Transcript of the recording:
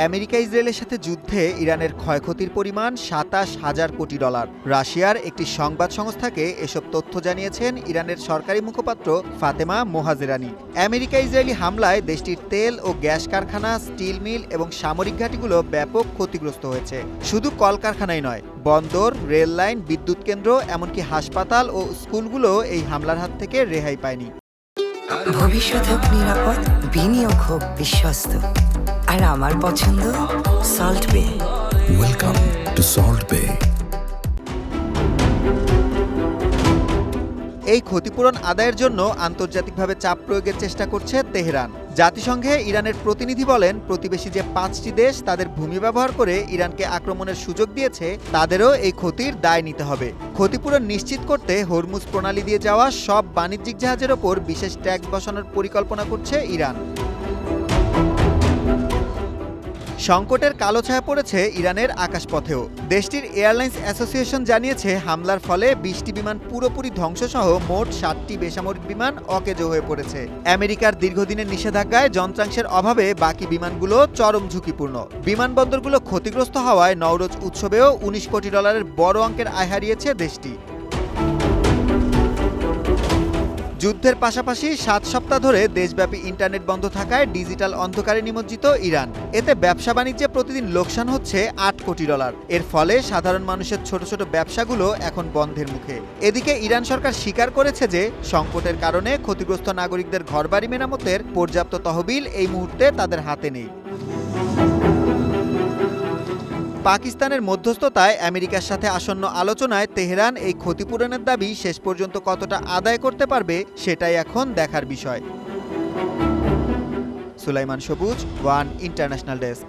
America ইসরায়েলের সাথে যুদ্ধে ইরানের ক্ষয়ক্ষতির পরিমাণ $২৭,০০০ কোটি। রাশিয়ার একটি সংবাদ সংস্থাকে এসব তথ্য জানিয়েছেন ইরানের সরকারি মুখপাত্র ফাতেমা মোহাজেরানি। আমেরিকা ইসরায়েলি হামলায় দেশটির তেল ও গ্যাস কারখানা, স্টিল মিল এবং সামরিক ঘাঁটিগুলো ব্যাপক ক্ষতিগ্রস্ত হয়েছে। শুধু কলকারখানাই নয়, বন্দর, রেল লাইন, বিদ্যুৎ কেন্দ্র, এমনকি হাসপাতাল ও স্কুলগুলো এই হামলার হাত থেকে রেহাই পায়নি। ভবিষ্যৎ হোক নিরাপদ, বিনিয়োগ হোক বিশ্বস্ত, আর আমার পছন্দ সল্ট বে। ওয়েলকাম টু সল্ট বে। এই ক্ষতিপূরণ আদায়ের জন্য আন্তর্জাতিকভাবে চাপ প্রয়োগের চেষ্টা করছে তেহরান। জাতিসংঘে ইরানের প্রতিনিধি বলেন, প্রতিবেশী যে 5টি দেশ তাদের ভূমি ব্যবহার করে ইরানকে আক্রমণের সুযোগ দিয়েছে, তাদেরও এই ক্ষতির দায় নিতে হবে। ক্ষতিপূরণ নিশ্চিত করতে হরমুজ প্রণালী দিয়ে যাওয়া সব বাণিজ্যিক জাহাজের ওপর বিশেষ ট্যাক্স বসানোর পরিকল্পনা করছে ইরান। সংকটের কালো ছায়া পড়েছে ইরানের আকাশপথেও। দেশটির এয়ারলাইন্স অ্যাসোসিয়েশন জানিয়েছে, হামলার ফলে 20টি বিমান পুরোপুরি ধ্বংসসহ মোট 60টি বেসামরিক বিমান অকেজো হয়ে পড়েছে। আমেরিকার দীর্ঘদিনের নিষেধাজ্ঞায় যন্ত্রাংশের অভাবে বাকি বিমানগুলো চরম ঝুঁকিপূর্ণ। বিমানবন্দরগুলো ক্ষতিগ্রস্ত হওয়ায় নওরোজ উৎসবেও $19 কোটি বড় অঙ্কের আয় হারিয়েছে দেশটি। যুদ্ধের পাশাপাশি 7 সপ্তাহ ধরে দেশব্যাপী ইন্টারনেট বন্ধ থাকায় ডিজিটাল অন্ধকারে নিমজ্জিত ইরান। এতে ব্যবসা বাণিজ্যে প্রতিদিন লোকসান হচ্ছে $8 কোটি। এর ফলে সাধারণ মানুষের ছোট ছোট ব্যবসাগুলো এখন বন্ধের মুখে। এদিকে ইরান সরকার স্বীকার করেছে যে সংকটের কারণে ক্ষতিগ্রস্ত নাগরিকদের ঘরবাড়ি মেরামতের পর্যাপ্ত তহবিল এই মুহূর্তে তাদের হাতে নেই। পাকিস্তানের মধ্যস্থতায় আমেরিকার সাথে আসন্ন আলোচনায় তেহরান এই ক্ষতিপূরণের দাবি শেষ পর্যন্ত কতটা আদায় করতে পারবে, সেটাই এখন দেখার বিষয়। সুলাইমান সবুজ, ওয়ান ইন্টারন্যাশনাল ডেস্ক।